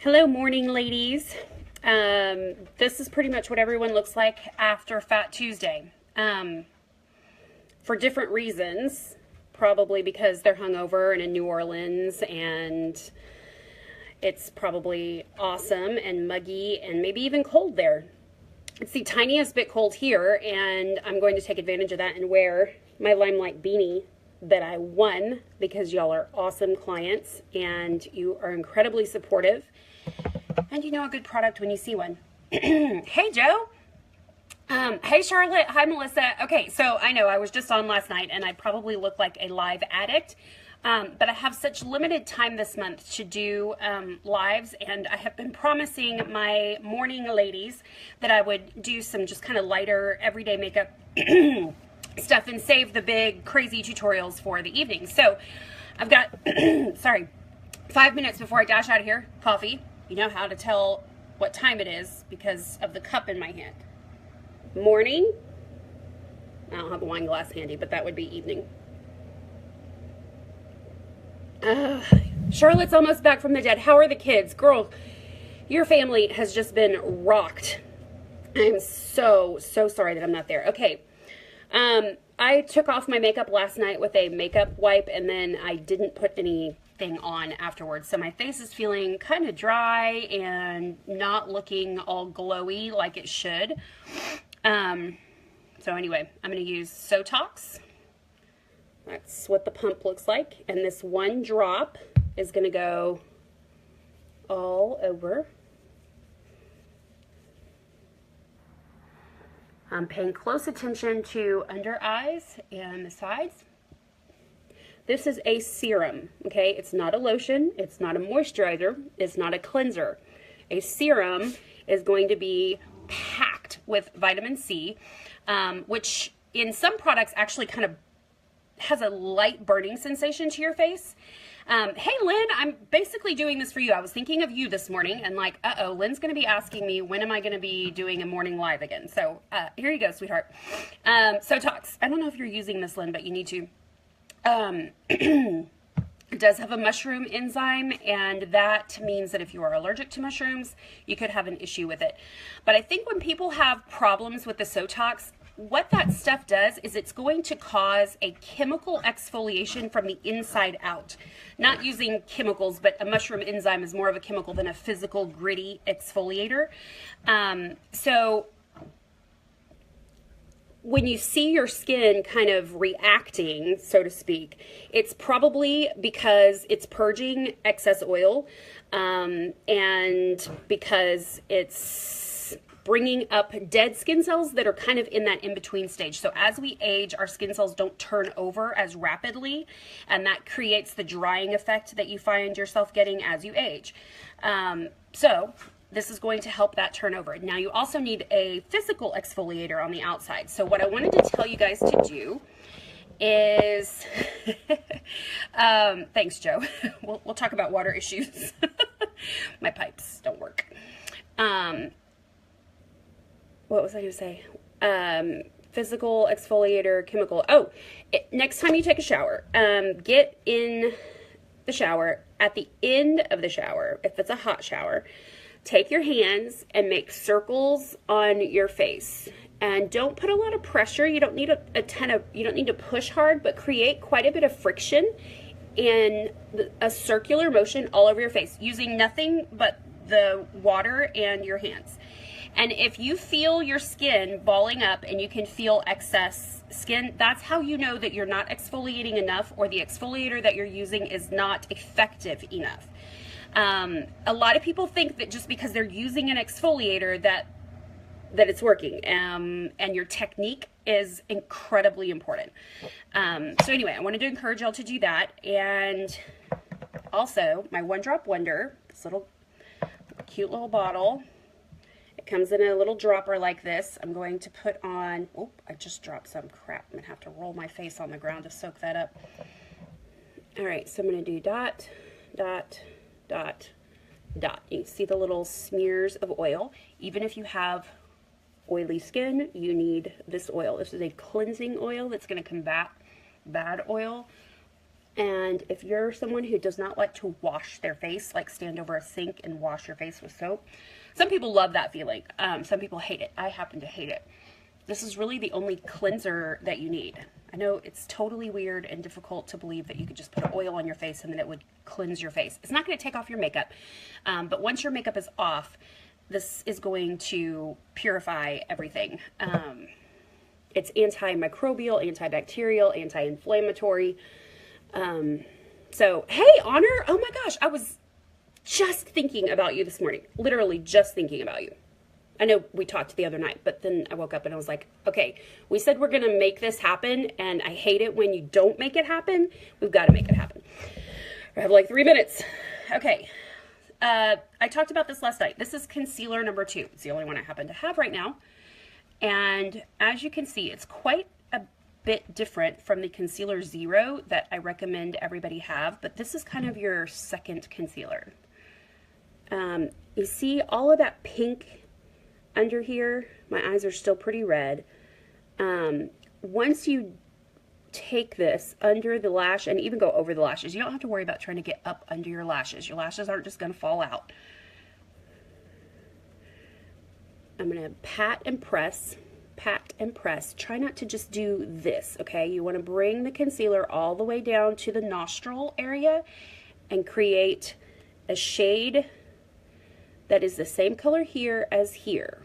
Hello, morning ladies. This is pretty much what everyone looks like after Fat Tuesday. For different reasons, probably because they're hungover and in New Orleans and it's probably awesome and muggy and maybe even cold there. It's the tiniest bit cold here, and I'm going to take advantage of that and wear my LimeLight beanie that I won because y'all are awesome clients and you are incredibly supportive. And you know a good product when you see one. Hey, Joe. Hey, Charlotte. Hi, Melissa. Okay, so I know I was just on last night and I probably look like a live addict. But I have such limited time this month to do lives, and I have been promising my morning ladies that I would do some just kind of lighter everyday makeup stuff and save the big crazy tutorials for the evening. So I've got, sorry, 5 minutes before I dash out of here. Coffee. You know how to tell what time it is because of the cup in my hand. Morning. I don't have a wine glass handy, but that would be evening. Charlotte's almost back from the dead. How are the kids? Girl, your family has just been rocked. I'm so sorry that I'm not there. Okay. I took off my makeup last night with a makeup wipe, and then I didn't put anything on afterwards. So my face is feeling kind of dry and not looking all glowy like it should. So anyway, I'm going to use Sotox. That's what the pump looks like. And this one drop is going to go all over. I'm paying close attention to under eyes and the sides. This is a serum, okay? It's not a lotion. It's not a moisturizer. It's not a cleanser. A serum is going to be packed with vitamin C, which in some products actually kind of has a light burning sensation to your face. Hey, Lynn, I'm basically doing this for you. I was thinking of you this morning and like, uh-oh, Lynn's going to be asking me, when am I going to be doing a morning live again? So here you go, sweetheart. Sotox. I don't know if you're using this, Lynn, but you need to. It does have a mushroom enzyme, and that means that if you are allergic to mushrooms, you could have an issue with it. But I think when people have problems with the Sotox, what that stuff does is it's going to cause a chemical exfoliation from the inside out. Not using chemicals, but a mushroom enzyme is more of a chemical than a physical gritty exfoliator. So when you see your skin kind of reacting, so to speak, it's probably because it's purging excess oil, and because it's bringing up dead skin cells that are kind of in that in-between stage. So as we age, our skin cells don't turn over as rapidly, and that creates the drying effect that you find yourself getting as you age. So this is going to help that turnover. Now you also need a physical exfoliator on the outside. So what I wanted to tell you guys to do is, thanks, Joe. We'll talk about water issues. My pipes don't work. What was I going to say? Physical exfoliator, chemical. Oh, next time you take a shower, get in the shower. At the end of the shower, if it's a hot shower, take your hands and make circles on your face. And don't put a lot of pressure. You don't need you don't need to push hard, but create quite a bit of friction in a circular motion all over your face, using nothing but the water and your hands. And if you feel your skin balling up and you can feel excess skin, that's how you know that you're not exfoliating enough, or the exfoliator that you're using is not effective enough. A lot of people think that just because they're using an exfoliator that it's working, and your technique is incredibly important. So anyway, I wanted to encourage y'all to do that. And also my One Drop Wonder, this little cute little bottle. It comes in a little dropper like this. I'm going to put on, oh, I just dropped some crap. I'm gonna have to roll my face on the ground to soak that up. All right, so I'm gonna do dot, dot, dot, dot. You can see the little smears of oil. Even if you have oily skin, you need this oil. This is a cleansing oil that's gonna combat bad oil And if you're someone who does not like to wash their face, like stand over a sink and wash your face with soap, some people love that feeling. Some people hate it. I happen to hate it. This is really the only cleanser that you need. I know it's totally weird and difficult to believe that you could just put oil on your face and then it would cleanse your face. It's not going to take off your makeup, but once your makeup is off, this is going to purify everything. It's antimicrobial, antibacterial, anti-inflammatory. So, hey, Honor, oh my gosh, I was just thinking about you this morning. Literally just thinking about you. I know we talked the other night, but then I woke up and I was like, okay, we said we're going to make this happen, and I hate it when you don't make it happen. We've got to make it happen. I have like 3 minutes. Okay. I talked about this last night. This is concealer number 2. It's the only one I happen to have right now. And as you can see, it's quite a bit different from the Concealer Zero that I recommend everybody have, but this is kind of your second concealer. You see all of that pink under here? My eyes are still pretty red. Once you take this under the lash and even go over the lashes, you don't have to worry about trying to get up under your lashes. Your lashes aren't just going to fall out. I'm going to pat and press. Pat and press. Try not to just do this, okay? You want to bring the concealer all the way down to the nostril area and create a shade that is the same color here as here.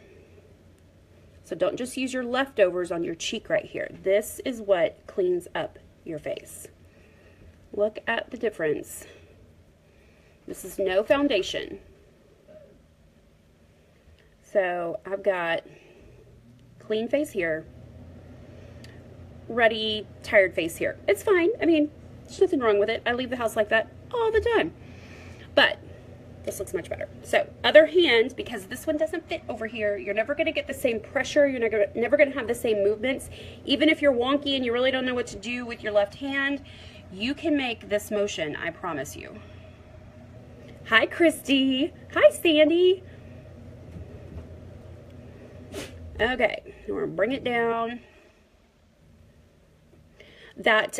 So don't just use your leftovers on your cheek right here. This is what cleans up your face. Look at the difference. This is no foundation. So I've got clean face here, ruddy, tired face here. It's fine. I mean, there's nothing wrong with it. I leave the house like that all the time. But this looks much better. So other hand, because this one doesn't fit over here, you're never going to get the same pressure. You're never going to have the same movements. Even if you're wonky and you really don't know what to do with your left hand, you can make this motion, I promise you. Hi, Christy. Hi, Sandy. Okay, we're going to bring it down. That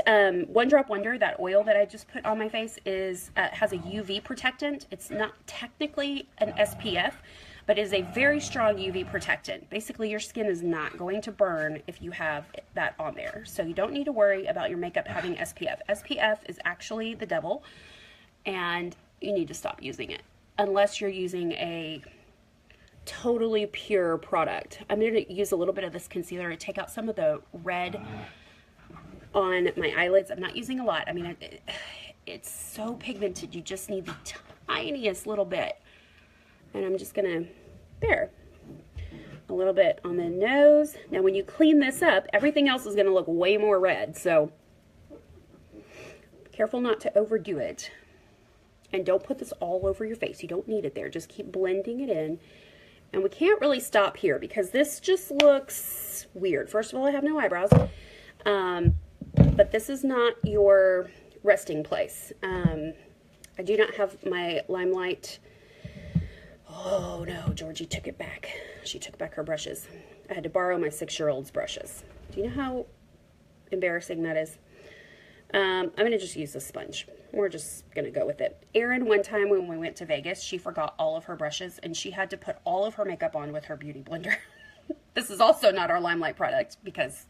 One Drop Wonder, that oil that I just put on my face, is has a UV protectant. It's not technically an SPF, but is a very strong UV protectant. Basically, your skin is not going to burn if you have that on there. So you don't need to worry about your makeup having SPF. SPF is actually the devil, and you need to stop using it unless you're using a totally pure product. I'm going to use a little bit of this concealer to take out some of the red on my eyelids. I'm not using a lot. I mean, it's so pigmented. You just need the tiniest little bit. And I'm just going to, there, a little bit on the nose. Now, when you clean this up, everything else is going to look way more red. So, be careful not to overdo it. And don't put this all over your face. You don't need it there. Just keep blending it in. And we can't really stop here because this just looks weird. First of all, I have no eyebrows. But this is not your resting place. I do not have my LimeLight. Oh no, Georgie took it back. She took back her brushes. I had to borrow my 6-year-old's brushes. Do you know how embarrassing that is? I'm going to just use a sponge. We're just going to go with it. Erin, one time when we went to Vegas, she forgot all of her brushes and she had to put all of her makeup on with her beauty blender. This is also not our LimeLight product because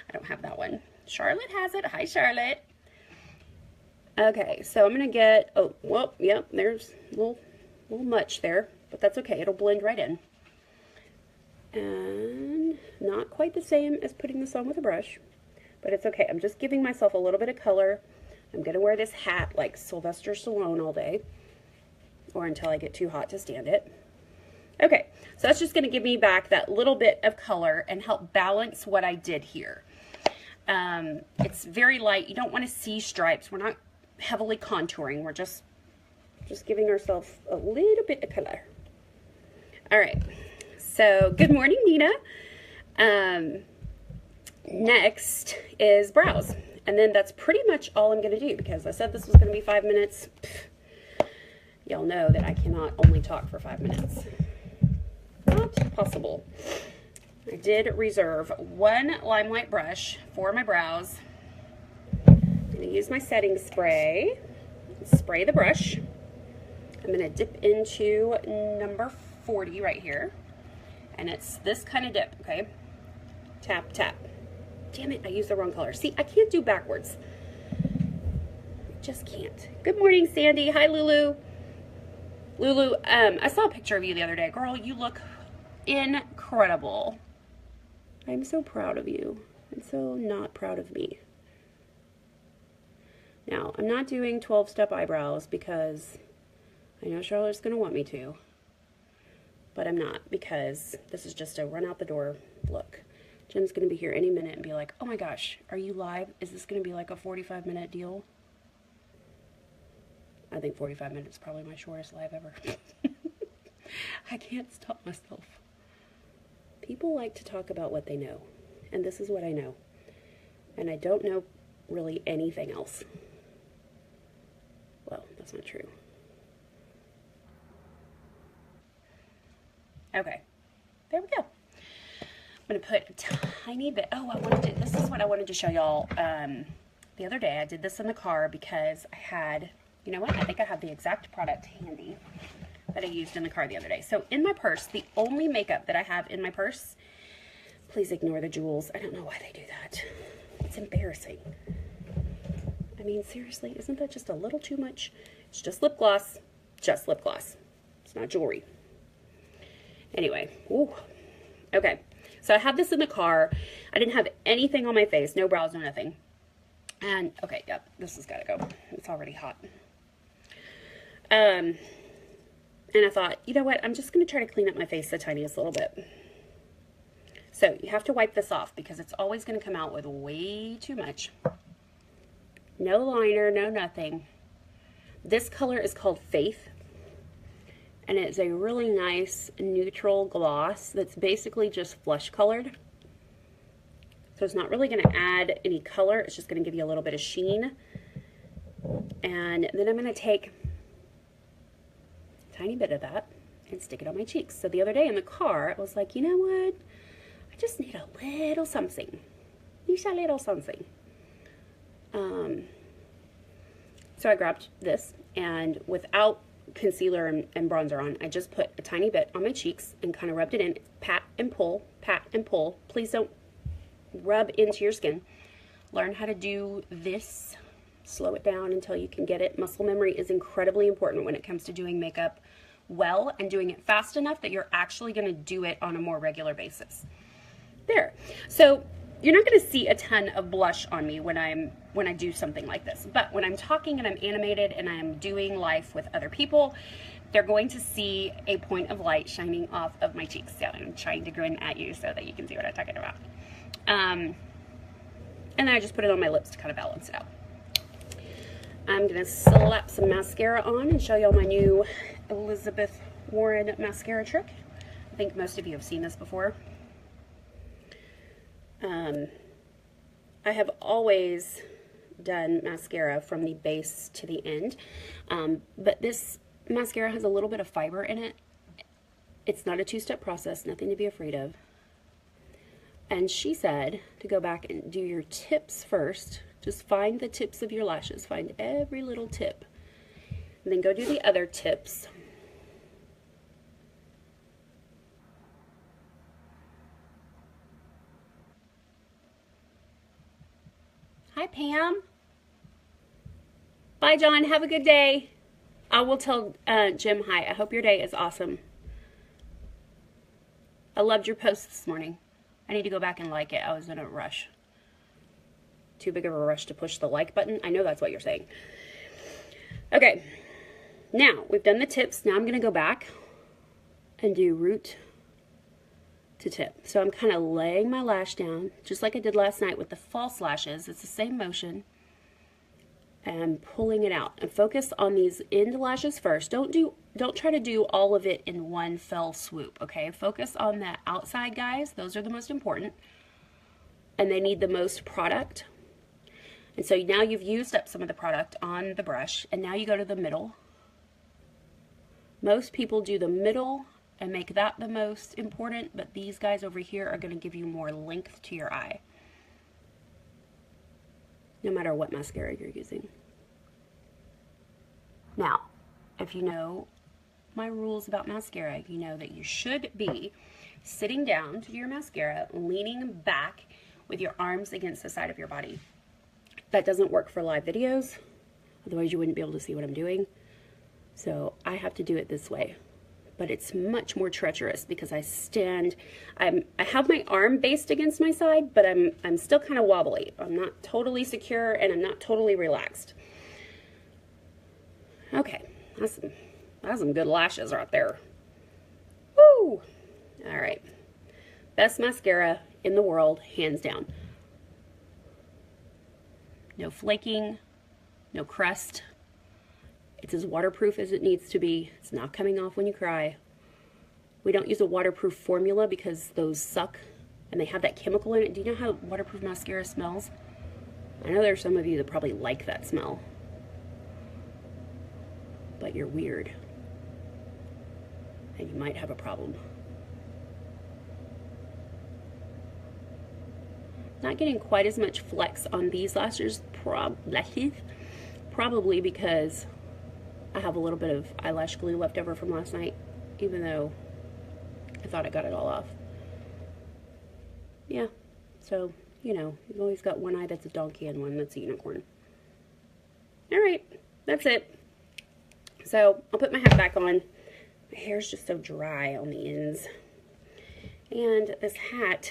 I don't have that one. Charlotte has it. Hi, Charlotte. Okay, so I'm going to get, oh, well, yep, there's a little much there, but that's okay. It'll blend right in. And not quite the same as putting this on with a brush, but it's okay. I'm just giving myself a little bit of color. I'm going to wear this hat like Sylvester Stallone all day, or until I get too hot to stand it. Okay, so that's just going to give me back that little bit of color and help balance what I did here. It's very light. You don't want to see stripes. We're not heavily contouring. We're just giving ourselves a little bit of color. All right. So good morning, Nina. Next is brows. And then that's pretty much all I'm going to do because I said this was going to be 5 minutes. Y'all know that I cannot only talk for 5 minutes. Not possible. I did reserve one LimeLight brush for my brows. I'm going to to use my setting spray, spray the brush. I'm going to dip into number 40 right here. And it's this kind of dip, okay? Tap, tap. Damn it, I used the wrong color. See, I can't do backwards. I just can't. Good morning, Sandy. Hi, Lulu. Lulu, I saw a picture of you the other day. Girl, you look incredible. I'm so proud of you. And so not proud of me. Now, I'm not doing 12-step eyebrows because I know Charlotte's going to want me to. But I'm not, because this is just a run out the door look. Jim's going to be here any minute and be like, oh my gosh, are you live? Is this going to be like a 45-minute deal? I think 45 minutes is probably my shortest live ever. I can't stop myself. People like to talk about what they know. And this is what I know. And I don't know really anything else. Well, that's not true. Okay, there we go. I'm going to put a tiny bit. Oh, this is what I wanted to show y'all. The other day I did this in the car because I had, you know what? I think I have the exact product handy that I used in the car the other day. So in my purse, the only makeup that I have in my purse, please ignore the jewels. I don't know why they do that. It's embarrassing. I mean, seriously, isn't that just a little too much? It's just lip gloss. Just lip gloss. It's not jewelry. Anyway, ooh. Okay, so I have this in the car. I didn't have anything on my face, no brows, no nothing. And, okay, yep, this has got to go. It's already hot. And I thought, you know what, I'm just going to try to clean up my face the tiniest little bit. So you have to wipe this off because it's always going to come out with way too much. No liner, no nothing. This color is called Faith. And it's a really nice neutral gloss that's basically just flesh colored. So it's not really going to add any color. It's just going to give you a little bit of sheen. And then I'm going to take a tiny bit of that and stick it on my cheeks. So the other day in the car, I was like, you know what? I just need a little something. Just a little something. So I grabbed this, and without concealer and bronzer on, I just put a tiny bit on my cheeks and kind of rubbed it in. Pat and pull, pat and pull. Please don't rub into your skin. Learn how to do this. Slow it down until you can get it. Muscle memory is incredibly important when it comes to doing makeup well and doing it fast enough that you're actually going to do it on a more regular basis. There. So you're not going to see a ton of blush on me when I do something like this. But when I'm talking and I'm animated and I'm doing life with other people, they're going to see a point of light shining off of my cheeks. So I'm trying to grin at you so that you can see what I'm talking about. And then I just put it on my lips to kind of balance it out. I'm going to slap some mascara on and show y'all my new Elizabeth Warren mascara trick. I think most of you have seen this before. I have always done mascara from the base to the end, but this mascara has a little bit of fiber in it. It's not a two-step process, nothing to be afraid of. And she said to go back and do your tips first. Just find the tips of your lashes, find every little tip, and then go do the other tips. Hi, Pam. Bye, John. Have a good day. I will tell Jim hi. I hope your day is awesome. I loved your post this morning. I need to go back and like it. I was in a rush. Too big of a rush to push the like button. I know that's what you're saying. Okay. Now, we've done the tips. Now I'm going to go back and do root to tip. So I'm kind of laying my lash down, just like I did last night with the false lashes. It's the same motion. And pulling it out. And focus on these end lashes first. Don't try to do all of it in one fell swoop, okay? Focus on the outside guys. Those are the most important. And they need the most product. And so now you've used up some of the product on the brush, and now you go to the middle. Most people do the middle and make that the most important, but these guys over here are going to give you more length to your eye. no matter what mascara you're using. Now, if you know my rules about mascara, you know that you should be sitting down to do your mascara, leaning back with your arms against the side of your body. That doesn't work for live videos, otherwise you wouldn't be able to see what I'm doing. So I have to do it this way, but it's much more treacherous because I stand, I have my arm based against my side, but I'm still kind of wobbly. I'm not totally secure and I'm not totally relaxed. Okay, that's some good lashes right there. Woo! All right, best mascara in the world, hands down. No flaking, no crust. It's as waterproof as it needs to be. It's not coming off when you cry. We don't use a waterproof formula because those suck and they have that chemical in it. Do you know how waterproof mascara smells? I know there's some of you that probably like that smell, but you're weird and you might have a problem. Not getting quite as much flex on these lashes, probably because I have a little bit of eyelash glue left over from last night, even though I thought I got it all off. Yeah, so, you know, you've always got one eye that's a donkey and one that's a unicorn. All right, that's it. So I'll put my hat back on. My hair's just so dry on the ends. And this hat,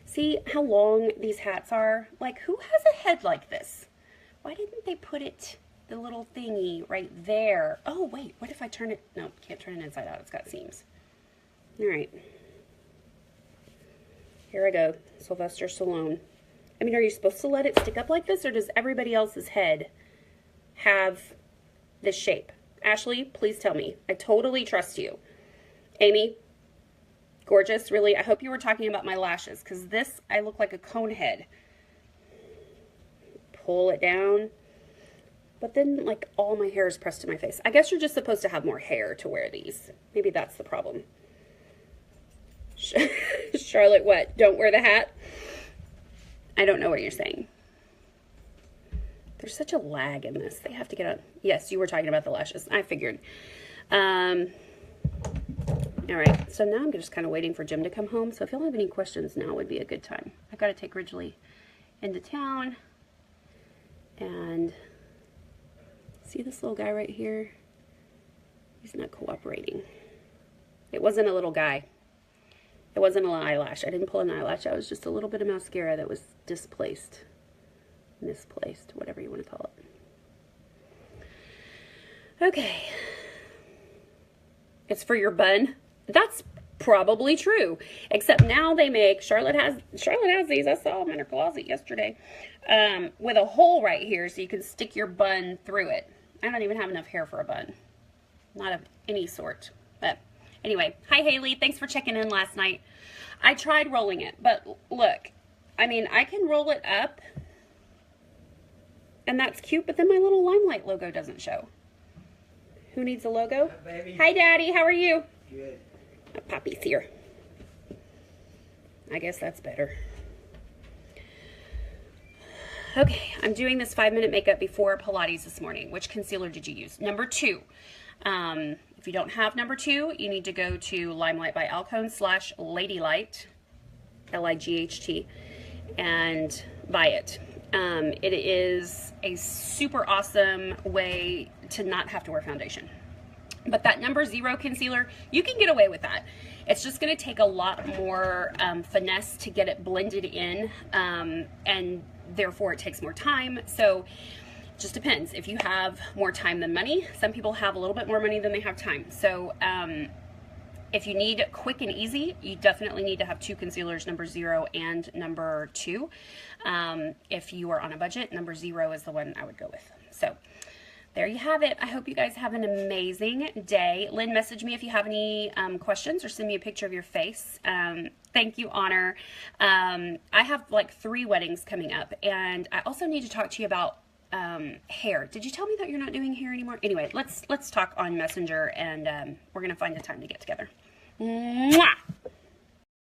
see how long these hats are? Like, who has a head like this? Why didn't they put it, the little thingy right there? Oh, wait, what if I turn it? No, can't turn it inside out. It's got seams. All right. Here I go, Sylvester Stallone. I mean, are you supposed to let it stick up like this, or does everybody else's head have this shape? Ashley, please tell me. I totally trust you. Amy, gorgeous, really. I hope you were talking about my lashes, because this, I look like a cone head. Pull it down. But then, like, all my hair is pressed to my face. I guess you're just supposed to have more hair to wear these. Maybe that's the problem. Charlotte, what? Don't wear the hat? I don't know what you're saying. There's such a lag in this. They have to get on. Yes, you were talking about the lashes. I figured. All right, so now I'm just kind of waiting for Jim to come home. So if y'all have any questions, now would be a good time. I've got to take Ridgely into town. And see this little guy right here? He's not cooperating. It wasn't a little guy. It wasn't an eyelash. I didn't pull an eyelash. That was just a little bit of mascara that was displaced. Misplaced, whatever you want to call it. Okay. It's for your bun. That's probably true. Except now they make, Charlotte has these. I saw them in her closet yesterday. With a hole right here so you can stick your bun through it. I don't even have enough hair for a bun. Not of any sort. But anyway, hi Haley. Thanks for checking in last night. I tried rolling it, but look, I mean, I can roll it up and that's cute, but then my little LimeLight logo doesn't show. Who needs a logo? Hi, baby. Hi, Daddy. How are you? Good. Poppy's here. I guess that's better. Okay, I'm doing this 5-minute makeup before Pilates this morning. Which concealer did you use? Number 2. If you don't have number 2, you need to go to LimeLight by Alcone / LadyLight, L-I-G-H-T, and buy it. It is a super awesome way to not have to wear foundation. But that number 0 concealer, you can get away with that. It's just going to take a lot more finesse to get it blended in, and therefore it takes more time. So just depends. If you have more time than money, some people have a little bit more money than they have time. So if you need quick and easy, you definitely need to have 2 concealers, number 0 and number 2. If you are on a budget, number 0 is the one I would go with. So there you have it. I hope you guys have an amazing day. Lynn, message me if you have any questions or send me a picture of your face. Thank you, Honor. I have like 3 weddings coming up, and I also need to talk to you about hair. Did you tell me that you're not doing hair anymore? Anyway, let's talk on Messenger, and we're gonna find a time to get together. Mwah!